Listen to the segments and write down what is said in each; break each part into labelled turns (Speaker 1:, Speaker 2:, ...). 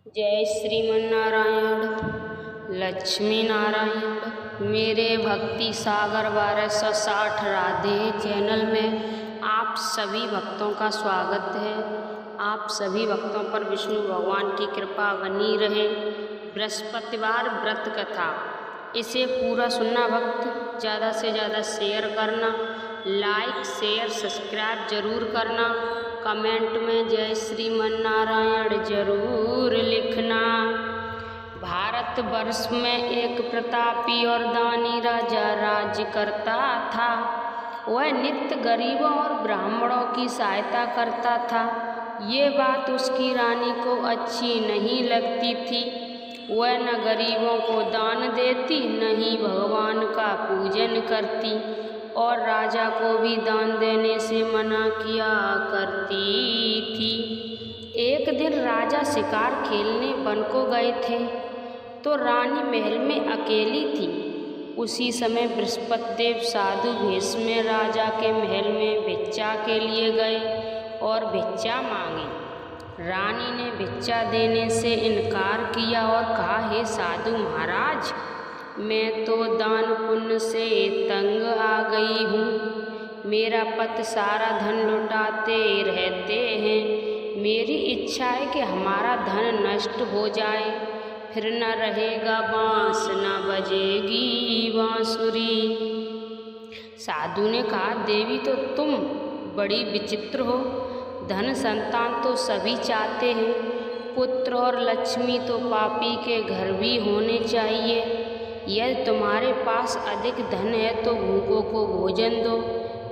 Speaker 1: जय श्रीमन्नारायण। लक्ष्मी नारायण। मेरे भक्ति सागर 1260 राधे चैनल में आप सभी भक्तों का स्वागत है। आप सभी भक्तों पर विष्णु भगवान की कृपा बनी रहे। बृहस्पतिवार व्रत कथा, इसे पूरा सुनना भक्त, ज़्यादा से ज़्यादा शेयर करना, लाइक शेयर सब्सक्राइब जरूर करना, कमेंट में जय श्रीमन्नारायण जरूर लिखना। भारत वर्ष में एक प्रतापी और दानी राजा राज्य करता था। वह नित्य गरीबों और ब्राह्मणों की सहायता करता था। ये बात उसकी रानी को अच्छी नहीं लगती थी। वह न गरीबों को दान देती, न ही भगवान का पूजन करती, और राजा को भी दान देने से मना किया करती थी। एक दिन राजा शिकार खेलने वन को गए थे, तो रानी महल में अकेली थी। उसी समय बृहस्पति देव साधु भेष में राजा के महल में भिक्षा के लिए गए और भिक्षा मांगी। रानी ने भिक्षा देने से इनकार किया और कहा, हे साधु महाराज, मैं तो दान पुण्य से तंग आ गई हूँ। मेरा पति सारा धन लुटाते रहते हैं। मेरी इच्छा है कि हमारा धन नष्ट हो जाए, फिर न रहेगा बांस, न बजेगी बांसुरी। साधु ने कहा, देवी तो तुम बड़ी विचित्र हो। धन संतान तो सभी चाहते हैं, पुत्र और लक्ष्मी तो पापी के घर भी होने चाहिए। यदि तुम्हारे पास अधिक धन है तो भूखों को भोजन दो,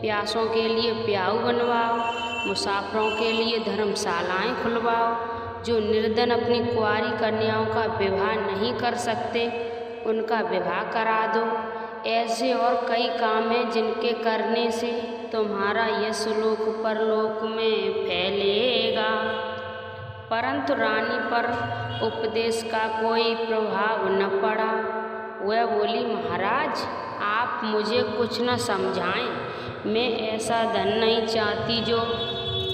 Speaker 1: प्यासों के लिए प्याऊ बनवाओ, मुसाफरों के लिए धर्मशालाएं खुलवाओ। जो निर्धन अपनी कुंवारी कन्याओं का विवाह नहीं कर सकते, उनका विवाह करा दो। ऐसे और कई काम हैं जिनके करने से तुम्हारा यश लोक परलोक में फैलेगा। परंतु रानी पर उपदेश का कोई प्रभाव न पड़ा। वह बोली, महाराज, आप मुझे कुछ न समझाएं। मैं ऐसा धन नहीं चाहती जो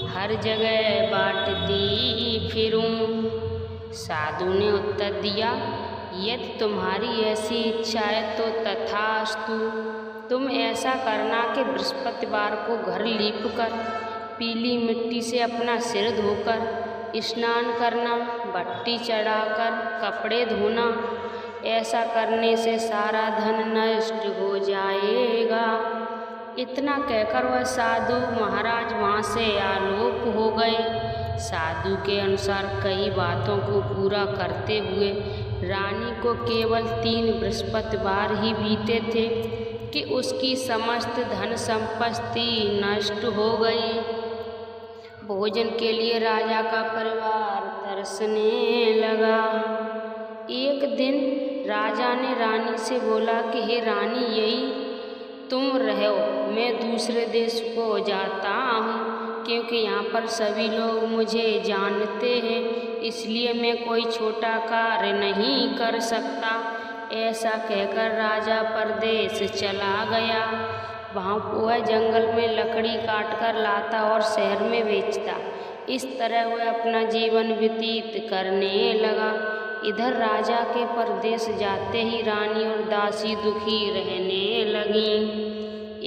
Speaker 1: हर जगह बांटती फिरूं। साधु ने उत्तर दिया, यदि तुम्हारी ऐसी इच्छा है तो तथास्तु। तुम ऐसा करना कि बृहस्पतिवार को घर लीप कर, पीली मिट्टी से अपना सिर धोकर स्नान करना, भट्टी चढ़ाकर कपड़े धोना। ऐसा करने से सारा धन नष्ट हो जाएगा। इतना कहकर वह साधु महाराज वहाँ से आलोप हो गए। साधु के अनुसार कई बातों को पूरा करते हुए रानी को केवल 3 बृहस्पतिवार ही बीते थे कि उसकी समस्त धन संपत्ति नष्ट हो गई। भोजन के लिए राजा का परिवार तरसने लगा। एक दिन राजा ने रानी से बोला कि हे रानी, यही तुम रहो, मैं दूसरे देश को जाता हूँ, क्योंकि यहाँ पर सभी लोग मुझे जानते हैं, इसलिए मैं कोई छोटा कार्य नहीं कर सकता। ऐसा कहकर राजा परदेश चला गया। वहाँ वह जंगल में लकड़ी काट कर लाता और शहर में बेचता। इस तरह वह अपना जीवन व्यतीत करने लगा। इधर राजा के परदेश जाते ही रानी और दासी दुखी रहने लगीं।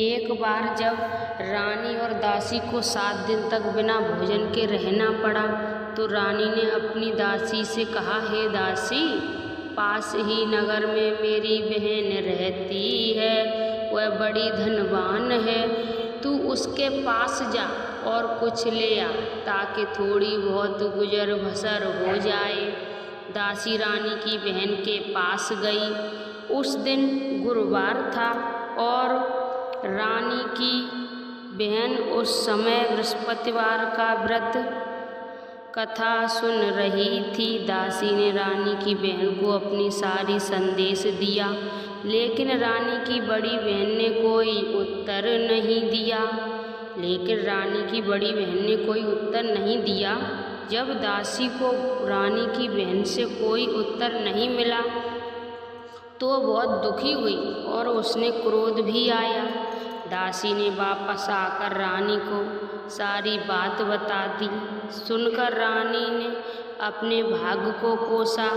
Speaker 1: एक बार जब रानी और दासी को 7 दिन तक बिना भोजन के रहना पड़ा, तो रानी ने अपनी दासी से कहा, हे दासी, पास ही नगर में मेरी बहन रहती है, वह बड़ी धनवान है। तू उसके पास जा और कुछ ले आ, ताकि थोड़ी बहुत गुजर बसर हो जाए। दासी रानी की बहन के पास गई। उस दिन गुरुवार था और रानी की बहन उस समय बृहस्पतिवार का व्रत कथा सुन रही थी। दासी ने रानी की बहन को अपनी सारी संदेश दिया, लेकिन रानी की बड़ी बहन ने कोई उत्तर नहीं दिया। जब दासी को रानी की बहन से कोई उत्तर नहीं मिला तो बहुत दुखी हुई और उसने क्रोध भी आया। दासी ने वापस आकर रानी को सारी बात बता दी। सुनकर रानी ने अपने भाग्य को कोसा।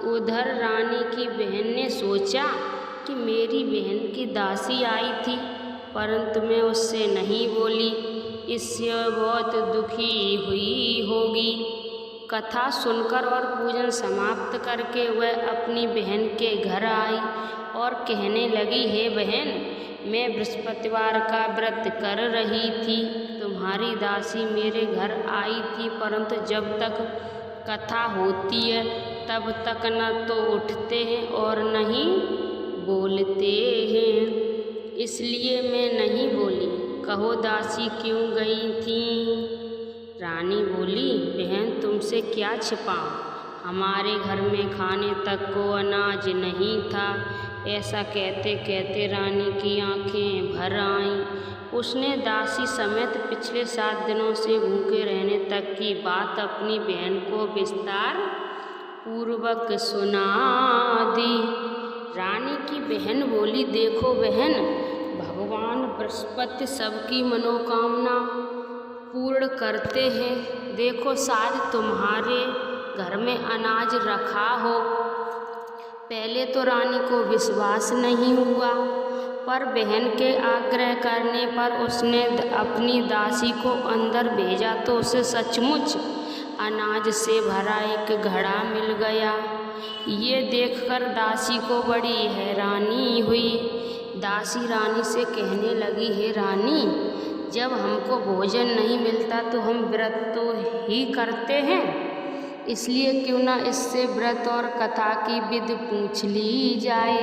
Speaker 1: उधर रानी की बहन ने सोचा कि मेरी बहन की दासी आई थी, परंतु मैं उससे नहीं बोली, इससे बहुत दुखी हुई होगी। कथा सुनकर और पूजन समाप्त करके वह अपनी बहन के घर आई और कहने लगी, हे बहन, मैं बृहस्पतिवार का व्रत कर रही थी। तुम्हारी दासी मेरे घर आई थी, परंतु जब तक कथा होती है तब तक न तो उठते हैं और न ही बोलते हैं, इसलिए मैं नहीं बोली। कहो दासी क्यों गई थी? रानी बोली, बहन तुमसे क्या छिपाऊं, हमारे घर में खाने तक को अनाज नहीं था। ऐसा कहते कहते रानी की आंखें भर आईं। उसने दासी समेत पिछले 7 दिनों से भूखे रहने तक की बात अपनी बहन को विस्तार पूर्वक सुना दी। रानी की बहन बोली, देखो बहन, भगवान बृहस्पति सबकी मनोकामना पूर्ण करते हैं। देखो शायद तुम्हारे घर में अनाज रखा हो। पहले तो रानी को विश्वास नहीं हुआ, पर बहन के आग्रह करने पर उसने अपनी दासी को अंदर भेजा तो उसे सचमुच अनाज से भरा एक घड़ा मिल गया। ये देखकर दासी को बड़ी हैरानी हुई। दासी रानी से कहने लगी, हे रानी, जब हमको भोजन नहीं मिलता तो हम व्रत तो ही करते हैं, इसलिए क्यों ना इससे व्रत और कथा की विधि पूछ ली जाए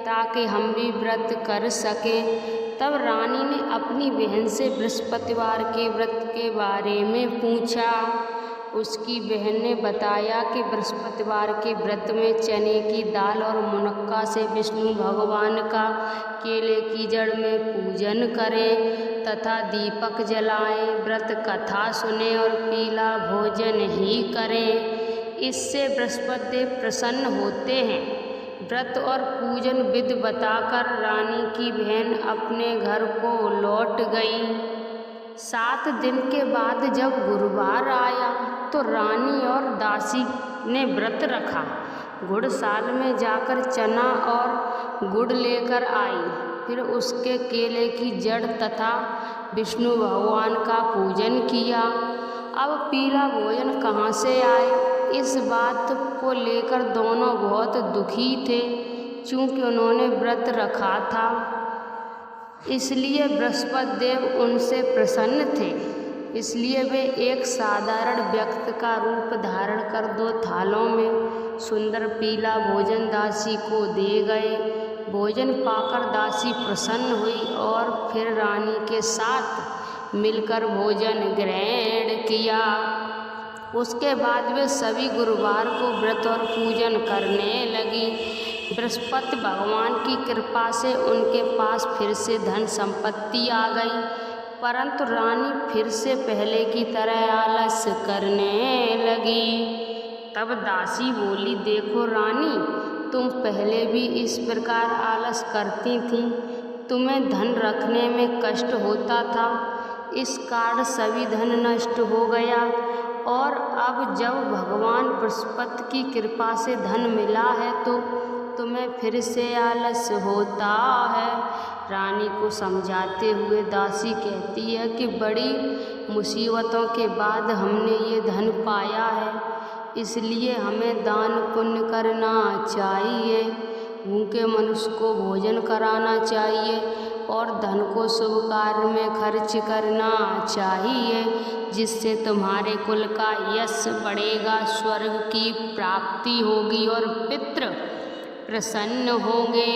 Speaker 1: ताकि हम भी व्रत कर सकें। तब रानी ने अपनी बहन से बृहस्पतिवार के व्रत के बारे में पूछा। उसकी बहन ने बताया कि बृहस्पतिवार के व्रत में चने की दाल और मुनक्का से विष्णु भगवान का केले की जड़ में पूजन करें तथा दीपक जलाएं, व्रत कथा सुने और पीला भोजन ही करें। इससे बृहस्पति देव प्रसन्न होते हैं। व्रत और पूजन विधि बताकर रानी की बहन अपने घर को लौट गई। 7 दिन के बाद जब गुरुवार आया तो रानी और दासी ने व्रत रखा। गुड़साल में जाकर चना और गुड़ लेकर आई, फिर उसके केले की जड़ तथा विष्णु भगवान का पूजन किया। अब पीला भोजन कहाँ से आए, इस बात को लेकर दोनों बहुत दुखी थे, चूँकि उन्होंने व्रत रखा था, इसलिए बृहस्पति देव उनसे प्रसन्न थे। इसलिए वे एक साधारण व्यक्ति का रूप धारण कर 2 थालों में सुंदर पीला भोजन दासी को दे गए। भोजन पाकर दासी प्रसन्न हुई और फिर रानी के साथ मिलकर भोजन ग्रहण किया। उसके बाद वे सभी गुरुवार को व्रत और पूजन करने लगी। बृहस्पति भगवान की कृपा से उनके पास फिर से धन संपत्ति आ गई, परंतु रानी फिर से पहले की तरह आलस करने लगी। तब दासी बोली, देखो रानी, तुम पहले भी इस प्रकार आलस करती थीं, तुम्हें धन रखने में कष्ट होता था, इस कारण सभी धन नष्ट हो गया और अब जब भगवान बृहस्पति की कृपा से धन मिला है तो तुम्हें फिर से आलस होता है। रानी को समझाते हुए दासी कहती है कि बड़ी मुसीबतों के बाद हमने ये धन पाया है, इसलिए हमें दान पुण्य करना चाहिए, भूखे मनुष्य को भोजन कराना चाहिए और धन को शुभ कार्य में खर्च करना चाहिए, जिससे तुम्हारे कुल का यश बढ़ेगा, स्वर्ग की प्राप्ति होगी और पितृ प्रसन्न होंगे।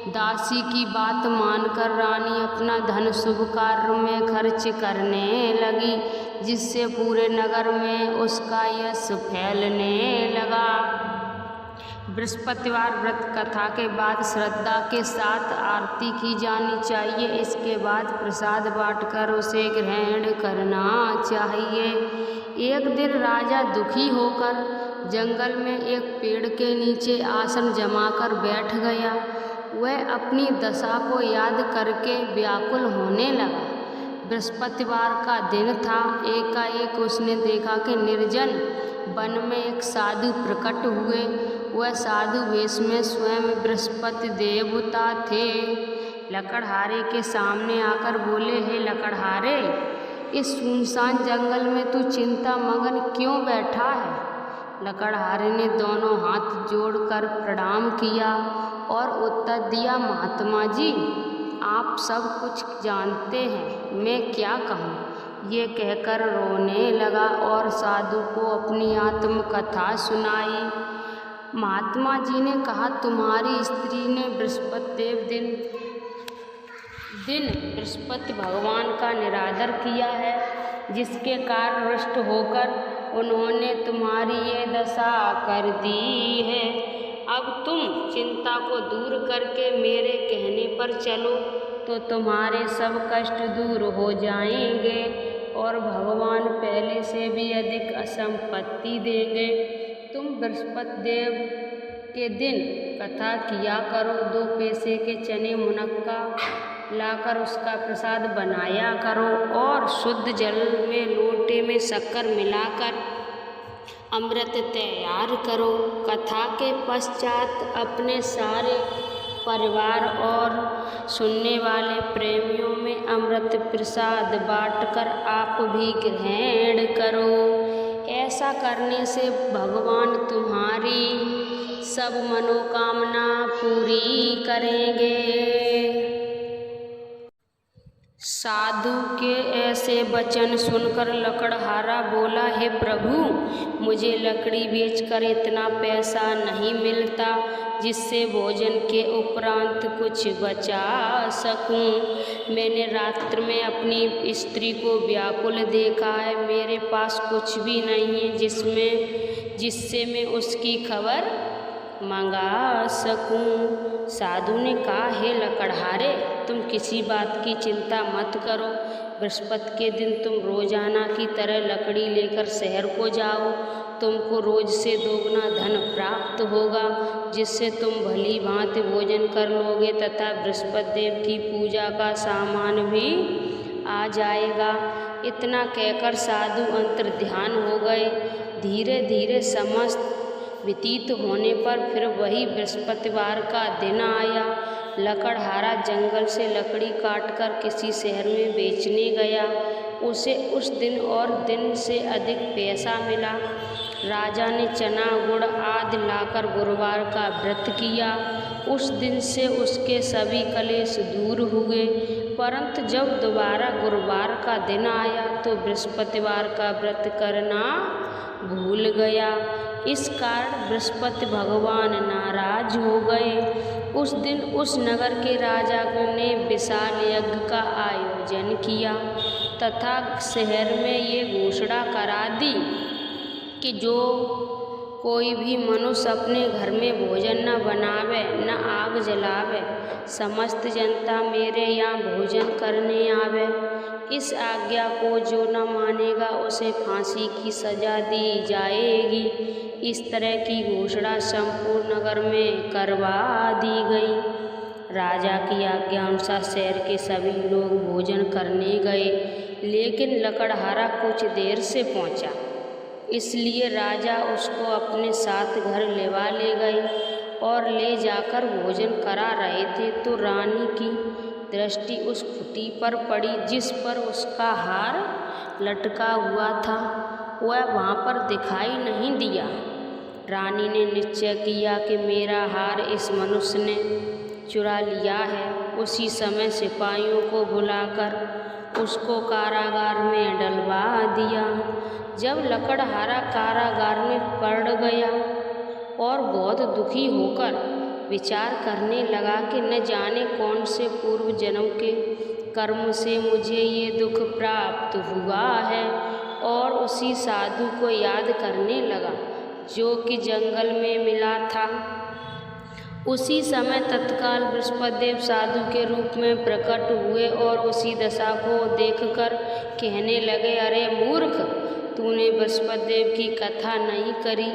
Speaker 1: दासी की बात मानकर रानी अपना धन शुभ कार्य में खर्च करने लगी, जिससे पूरे नगर में उसका यश फैलने लगा। बृहस्पतिवार व्रत कथा के बाद श्रद्धा के साथ आरती की जानी चाहिए। इसके बाद प्रसाद बांटकर उसे ग्रहण करना चाहिए। एक दिन राजा दुखी होकर जंगल में एक पेड़ के नीचे आसन जमाकर बैठ गया। वह अपनी दशा को याद करके व्याकुल होने लगा। बृहस्पतिवार का दिन था। एकाएक उसने देखा कि निर्जन वन में एक साधु प्रकट हुए। वह साधु वेश में स्वयं बृहस्पति देवता थे। लकड़हारे के सामने आकर बोले, हे लकड़हारे, इस सुनसान जंगल में तू चिंता मगन क्यों बैठा है? लकड़हारे ने दोनों हाथ जोड़कर प्रणाम किया और उत्तर दिया, महात्मा जी, आप सब कुछ जानते हैं, मैं क्या कहूँ। ये कहकर रोने लगा और साधु को अपनी आत्मकथा सुनाई। महात्मा जी ने कहा, तुम्हारी स्त्री ने बृहस्पति दिन बृहस्पति भगवान का निरादर किया है, जिसके कारण रुष्ट होकर उन्होंने तुम्हारी ये दशा कर दी है। अब तुम चिंता को दूर करके मेरे कहने पर चलो तो तुम्हारे सब कष्ट दूर हो जाएंगे और भगवान पहले से भी अधिक संपत्ति देंगे। तुम बृहस्पति देव के दिन कथा किया करो। 2 पैसे के चने मुनक्का लाकर उसका प्रसाद बनाया करो और शुद्ध जल में लोटे में शक्कर मिलाकर अमृत तैयार करो। कथा के पश्चात अपने सारे परिवार और सुनने वाले प्रेमियों में अमृत प्रसाद बांटकर आप भी ग्रहण करो। ऐसा करने से भगवान तुम्हारी सब मनोकामना पूरी करेंगे। साधु के ऐसे वचन सुनकर लकड़हारा बोला, हे प्रभु, मुझे लकड़ी बेचकर इतना पैसा नहीं मिलता जिससे भोजन के उपरांत कुछ बचा सकूं। मैंने रात्र में अपनी स्त्री को व्याकुल देखा है। मेरे पास कुछ भी नहीं है जिससे मैं उसकी खबर मंगा सकूं। साधु ने कहा, हे लकड़हारे, तुम किसी बात की चिंता मत करो। बृहस्पति के दिन तुम रोजाना की तरह लकड़ी लेकर शहर को जाओ। तुमको रोज से दोगुना धन प्राप्त होगा, जिससे तुम भली भांति भोजन कर लोगे तथा बृहस्पति देव की पूजा का सामान भी आ जाएगा। इतना कहकर साधु अंतर्ध्यान हो गए। धीरे धीरे समस्त व्यतीत होने पर फिर वही बृहस्पतिवार का दिन आया। लकड़हारा जंगल से लकड़ी काटकर किसी शहर में बेचने गया। उसे उस दिन और दिन से अधिक पैसा मिला। राजा ने चना गुड़ आदि लाकर गुरुवार का व्रत किया। उस दिन से उसके सभी कलेश दूर हुए। परंतु जब दोबारा गुरुवार का दिन आया तो बृहस्पतिवार का व्रत करना भूल गया। इस कारण बृहस्पति भगवान नाराज हो गए। उस दिन उस नगर के राजा ने विशाल यज्ञ का आयोजन किया तथा शहर में ये घोषणा करा दी कि जो कोई भी मनुष्य अपने घर में भोजन न बनावे न आग जलावे, समस्त जनता मेरे यहाँ भोजन करने आवे। इस आज्ञा को जो न मानेगा उसे फांसी की सजा दी जाएगी। इस तरह की घोषणा संपूर्ण नगर में करवा दी गई। राजा की आज्ञा अनुसार शहर के सभी लोग भोजन करने गए, लेकिन लकड़हारा कुछ देर से पहुंचा। इसलिए राजा उसको अपने साथ घर लेवा ले गए और ले जाकर भोजन करा रहे थे तो रानी की दृष्टि उस खुटी पर पड़ी जिस पर उसका हार लटका हुआ था। वह वहाँ पर दिखाई नहीं दिया। रानी ने निश्चय किया कि मेरा हार इस मनुष्य ने चुरा लिया है। उसी समय सिपाहियों को बुलाकर उसको कारागार में डलवा दिया। जब लकड़हारा कारागार में पड़ गया और बहुत दुखी होकर विचार करने लगा कि न जाने कौन से पूर्व जन्म के कर्म से मुझे ये दुख प्राप्त हुआ है, और उसी साधु को याद करने लगा जो कि जंगल में मिला था। उसी समय तत्काल बृहस्पति देव साधु के रूप में प्रकट हुए और उसी दशा को देखकर कहने लगे, अरे मूर्ख, तूने बृहस्पति देव की कथा नहीं करी,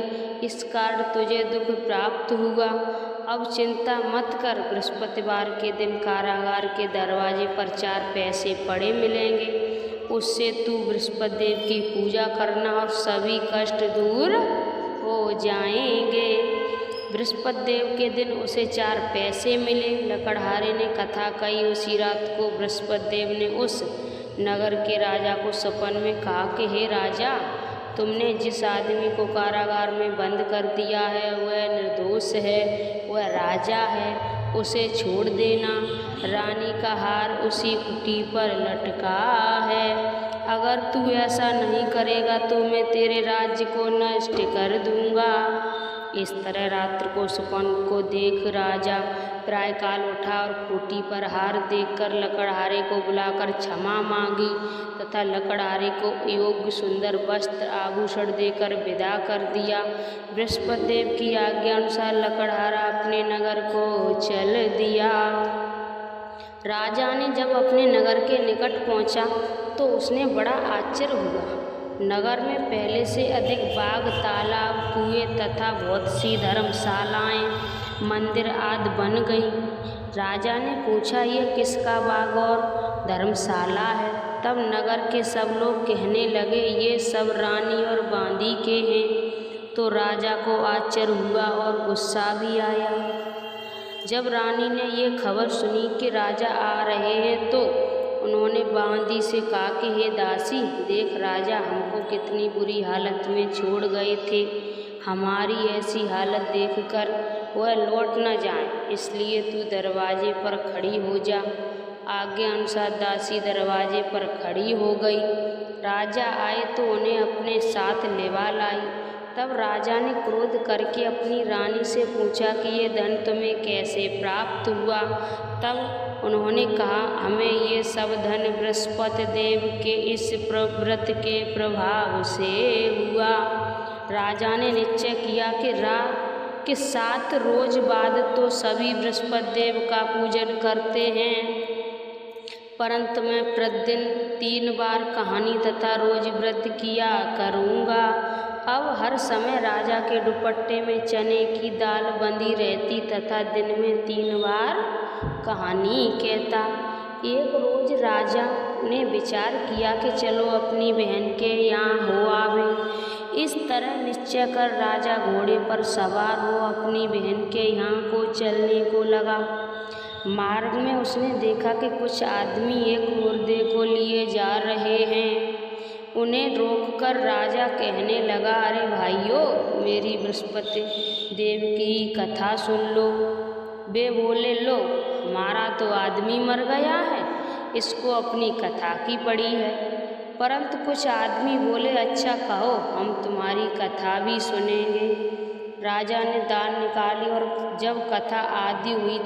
Speaker 1: इस कारण तुझे दुख प्राप्त हुआ। अब चिंता मत कर, बृहस्पतिवार के दिन कारागार के दरवाजे पर 4 पैसे पड़े मिलेंगे। उससे तू बृहस्पति देव की पूजा करना और सभी कष्ट दूर हो जाएंगे। बृहस्पति देव के दिन उसे 4 पैसे मिले। लकड़हारे ने कथा कही। उसी रात को बृहस्पति देव ने उस नगर के राजा को सपन में कहा कि हे राजा, तुमने जिस आदमी को कारागार में बंद कर दिया है वह निर्दोष है, वह राजा है, उसे छोड़ देना। रानी का हार उसी कुटी पर लटका है। अगर तू ऐसा नहीं करेगा तो मैं तेरे राज्य को नष्ट कर दूंगा। इस तरह रात्र को सपन को देख राजा प्रायःकाल उठा और खूंटी पर हार देखकर लकड़हारे को बुलाकर क्षमा मांगी तथा लकड़हारे को योग्य सुंदर वस्त्र आभूषण देकर विदा कर दिया। बृहस्पति देव की आज्ञा अनुसार लकड़हारा अपने नगर को चल दिया। राजा ने जब अपने नगर के निकट पहुंचा तो उसने बड़ा आश्चर्य हुआ। नगर में पहले से अधिक बाग, तालाब, कुएं तथा बहुत सी धर्मशालाएं, मंदिर आदि बन गई। राजा ने पूछा, यह किसका बाग और धर्मशाला है? तब नगर के सब लोग कहने लगे, ये सब रानी और बांदी के हैं। तो राजा को आश्चर्य हुआ और गुस्सा भी आया। जब रानी ने ये खबर सुनी कि राजा आ रहे हैं तो उन्होंने बांदी से कहा कि हे दासी, देख राजा हमको कितनी बुरी हालत में छोड़ गए थे। हमारी ऐसी हालत देखकर वह लौट न जाए, इसलिए तू दरवाजे पर खड़ी हो जा। आज्ञा अनुसार दासी दरवाजे पर खड़ी हो गई। राजा आए तो उन्हें अपने साथ लेवा लाई। तब राजा ने क्रोध करके अपनी रानी से पूछा कि ये धन तुम्हें कैसे प्राप्त हुआ? तब उन्होंने कहा, हमें ये सब धन बृहस्पति देव के इस व्रत के प्रभाव से हुआ। राजा ने निश्चय किया कि 7 रोज बाद तो सभी बृहस्पति देव का पूजन करते हैं, परंतु मैं प्रतिदिन 3 बार कहानी तथा रोज व्रत किया करूँगा। अब हर समय राजा के दुपट्टे में चने की दाल बंधी रहती तथा दिन में 3 बार कहानी कहता। एक रोज राजा ने विचार किया कि चलो अपनी बहन के यहाँ हो आवे। इस तरह निश्चय कर राजा घोड़े पर सवार हो अपनी बहन के यहाँ को चलने को लगा। मार्ग में उसने देखा कि कुछ आदमी एक मुर्दे को लिए जा रहे हैं। उन्हें रोककर राजा कहने लगा, अरे भाइयों, मेरी बृहस्पति देव की कथा सुन लो। वे बोले, लो, हमारा तो आदमी मर गया है, इसको अपनी कथा की पड़ी है। परंतु कुछ आदमी बोले, अच्छा कहो, हम तुम्हारी कथा भी सुनेंगे। राजा ने दाल निकाली और जब कथा आदि हुई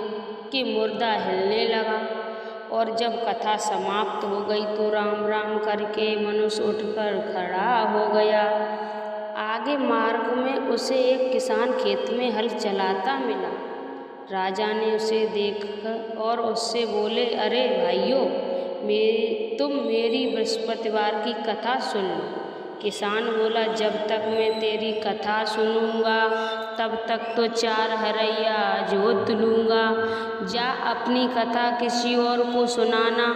Speaker 1: कि मुर्दा हिलने लगा और जब कथा समाप्त हो गई तो राम राम करके मनुष्य उठकर खड़ा हो गया। आगे मार्ग में उसे एक किसान खेत में हल चलाता मिला। राजा ने उसे देखा और उससे बोले, अरे भाइयों, तुम मेरी बृहस्पतिवार की कथा सुन लो। किसान बोला, जब तक मैं तेरी कथा सुनूंगा तब तक तो 4 हरैया जोत लूँगा। जा अपनी कथा किसी और को सुनाना।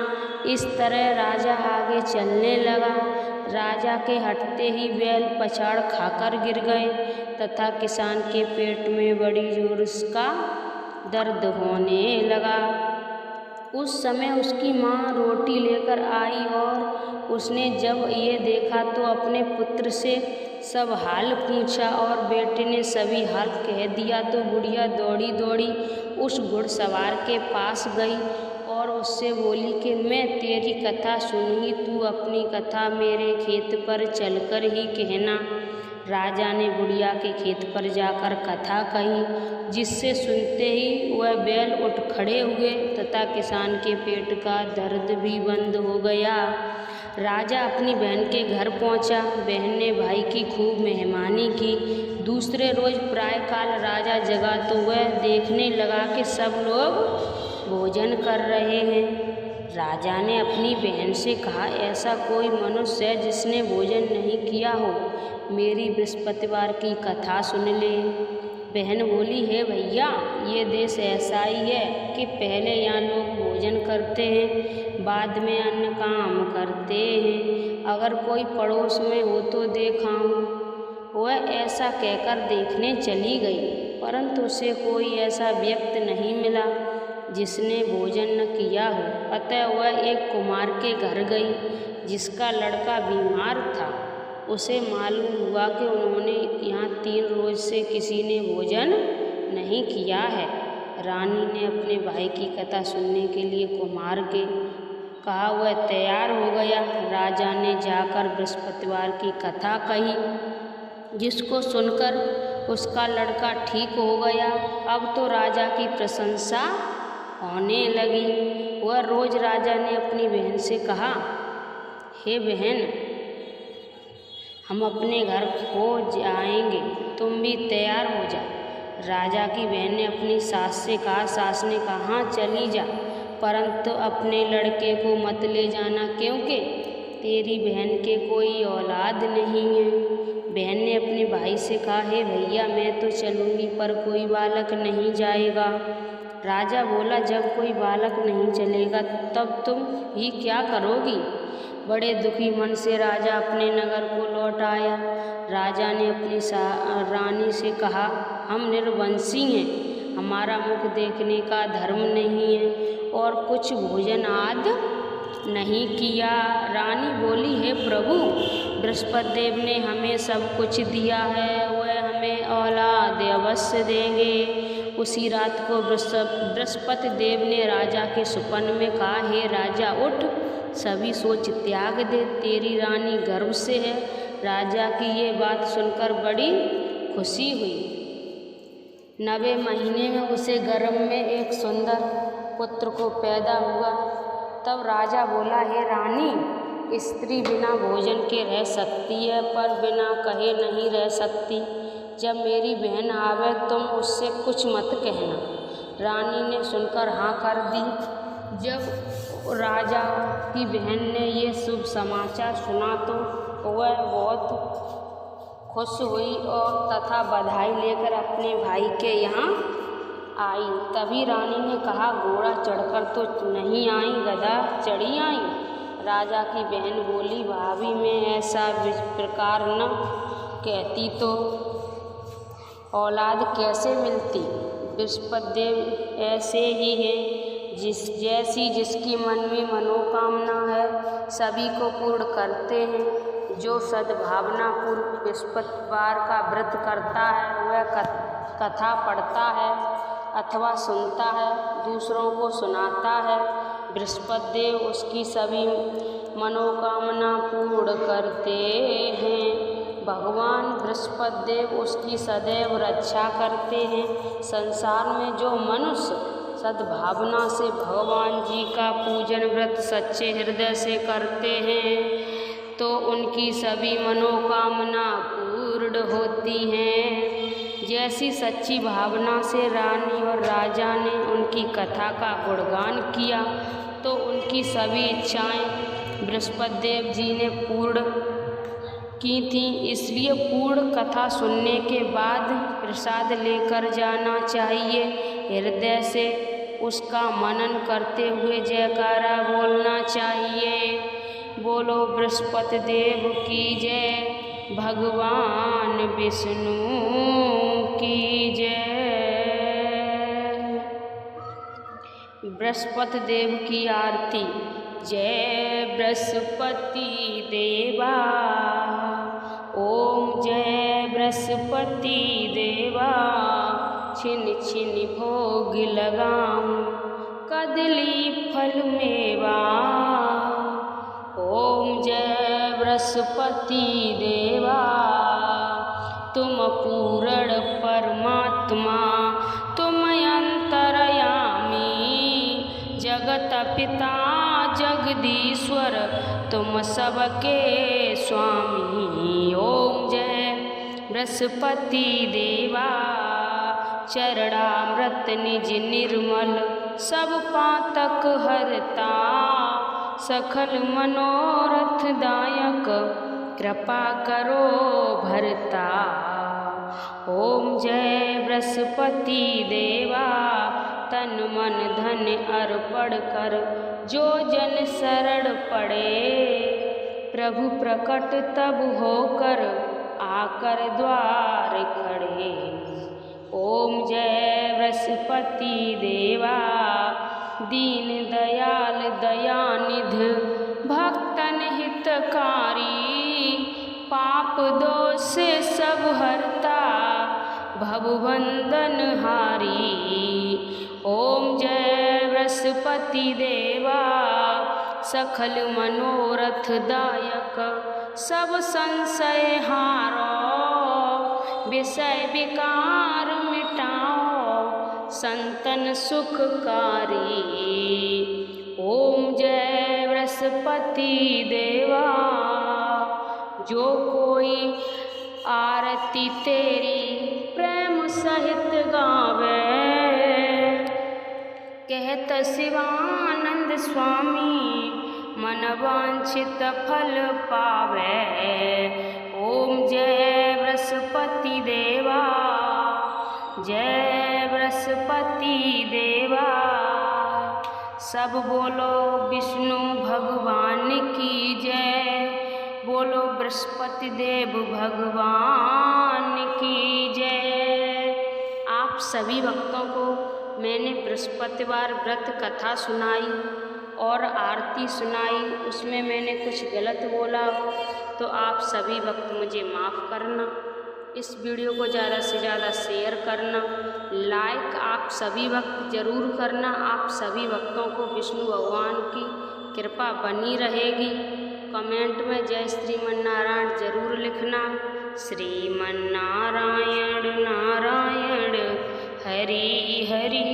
Speaker 1: इस तरह राजा आगे चलने लगा। राजा के हटते ही बैल पछाड़ खाकर गिर गए तथा किसान के पेट में बड़ी जोर का दर्द होने लगा। उस समय उसकी माँ रोटी लेकर आई और उसने जब ये देखा तो अपने पुत्र से सब हाल पूछा और बेटे ने सभी हाल कह दिया। तो बुढ़िया दौड़ी दौड़ी उस घुड़सवार के पास गई और उससे बोली कि मैं तेरी कथा सुनूंगी, तू अपनी कथा मेरे खेत पर चलकर ही कहना। राजा ने बुढ़िया के खेत पर जाकर कथा कही, जिससे सुनते ही वह बैल उठ खड़े हुए तथा किसान के पेट का दर्द भी बंद हो गया। राजा अपनी बहन के घर पहुंचा। बहन ने भाई की खूब मेहमानी की। दूसरे रोज प्रायःकाल राजा जगा तो वह देखने लगा कि सब लोग भोजन कर रहे हैं। राजा ने अपनी बहन से कहा, ऐसा कोई मनुष्य है जिसने भोजन नहीं किया हो, मेरी बृहस्पतिवार की कथा सुन ले। बहन बोली, है भैया, ये देश ऐसा ही है कि पहले यहाँ लोग भोजन करते हैं, बाद में अन्य काम करते हैं। अगर कोई पड़ोस में हो तो देखाऊं। वह ऐसा कहकर देखने चली गई, परंतु उसे कोई ऐसा व्यक्ति नहीं मिला जिसने भोजन न किया हो। अतः वह एक कुम्हार के घर गई जिसका लड़का बीमार था। उसे मालूम हुआ कि उन्होंने यहाँ 3 रोज से किसी ने भोजन नहीं किया है। रानी ने अपने भाई की कथा सुनने के लिए कुम्हार के कहा। वह तैयार हो गया। राजा ने जाकर बृहस्पतिवार की कथा कही, जिसको सुनकर उसका लड़का ठीक हो गया। अब तो राजा की प्रशंसा होने लगी। वह रोज राजा ने अपनी बहन से कहा, हे बहन, हम अपने घर हो जाएंगे, तुम भी तैयार हो जा। राजा की बहन ने अपनी सास से कहा। सास ने कहा, हाँ चली जा, परंतु अपने लड़के को मत ले जाना, क्योंकि तेरी बहन के कोई औलाद नहीं है। बहन ने अपने भाई से कहा, हे भैया, मैं तो चलूँगी, पर कोई बालक नहीं जाएगा। राजा बोला, जब कोई बालक नहीं चलेगा तब तुम ही क्या करोगी। बड़े दुखी मन से राजा अपने नगर को लौट आया। राजा ने अपनी रानी से कहा, हम निर्वंशी हैं, हमारा मुख देखने का धर्म नहीं है और कुछ भोजन आदि नहीं किया। रानी बोली, हे प्रभु, बृहस्पति देव ने हमें सब कुछ दिया है, वह हमें औलाद अवश्य देंगे। उसी रात को बृहस्पति देव ने राजा के सुपन में कहा, हे राजा, उठ, सभी सोच त्याग दे, तेरी रानी गर्भ से है। राजा की ये बात सुनकर बड़ी खुशी हुई। 9वें महीने में उसे गर्भ में एक सुंदर पुत्र को पैदा हुआ। तब राजा बोला, हे रानी, स्त्री बिना भोजन के रह सकती है, पर बिना कहे नहीं रह सकती। जब मेरी बहन आवे तुम उससे कुछ मत कहना। रानी ने सुनकर हाँ कर दी। जब राजा की बहन ने ये शुभ समाचार सुना तो वह बहुत खुश हुई और तथा बधाई लेकर अपने भाई के यहाँ आई। तभी रानी ने कहा, घोड़ा चढ़कर तो नहीं आई, गधा चढ़ी आई। राजा की बहन बोली, भाभी, मैं ऐसा प्रकार न कहती तो औलाद कैसे मिलती। बृहस्पति देव ऐसे ही हैं, जैसी जिसकी मन में मनोकामना है सभी को पूर्ण करते हैं। जो सद्भावना पूर्व बृहस्पतिवार का व्रत करता है वह कथा पढ़ता है अथवा सुनता है, दूसरों को सुनाता है, बृहस्पति देव उसकी सभी मनोकामना पूर्ण करते हैं। भगवान बृहस्पति देव उसकी सदैव रक्षा करते हैं। संसार में जो मनुष्य सद्भावना से भगवान जी का पूजन व्रत सच्चे हृदय से करते हैं तो उनकी सभी मनोकामना पूर्ण होती हैं। जैसी सच्ची भावना से रानी और राजा ने उनकी कथा का गुणगान किया तो उनकी सभी इच्छाएं बृहस्पति देव जी ने पूर्ण की थी। इसलिए पूर्ण कथा सुनने के बाद प्रसाद लेकर जाना चाहिए। हृदय से उसका मनन करते हुए जयकारा बोलना चाहिए। बोलो बृहस्पति देव की जय, भगवान विष्णु की जय। बृहस्पति देव की आरती। जय बृहस्पति देवा, ओम जय बृहस्पति देवा। छिन छिन भोग लगाऊं कदली फल मेवा। ओम जय बृहस्पति देवा, तुम पूर्ण परमात्मा, तुम अंतर्यामी, जगत पिता जगदीश्वर, तुम सबके स्वामी। ओम जय बृहस्पति देवा, चरणामृत निज निर्मल, सब पातक हरता, सकल मनोरथ दायक, कृपा करो भरता। ओम जय बृहस्पति देवा, तन मन धन अर्पण कर, जो जन शरण पड़े। प्रभु प्रकट तब होकर आकर द्वार खड़े। ओम जय बृहस्पति देवा, दीन दयाल दयानिध, भक्तन हितकारी, पाप दोष सब हरता, भवबंधन हारी। ओम जय बृहस्पति देवा, सकल मनोरथ दायक, सब संशय हारो, विषय विकार मिटाओ, संतन सुखकारी। ओम जय बृहस्पति देवा, जो कोई आरती तेरी प्रेम सहित गावे, कहत शिवानंद स्वामी, मन वांछित फल पावे। ओम जय बृहस्पति देवा, जय बृहस्पति देवा। सब बोलो विष्णु भगवान की जय, बोलो बृहस्पति देव भगवान की जय। आप सभी भक्तों को मैंने बृहस्पतिवार व्रत कथा सुनाई और आरती सुनाई, उसमें मैंने कुछ गलत बोला हो तो आप सभी भक्त मुझे माफ़ करना। इस वीडियो को ज़्यादा से ज़्यादा शेयर करना, लाइक आप सभी भक्त ज़रूर करना। आप सभी भक्तों को विष्णु भगवान की कृपा बनी रहेगी। कमेंट में जय श्रीमन्नारायण ज़रूर लिखना। श्रीमन्नारायण नारायण हरि हरि।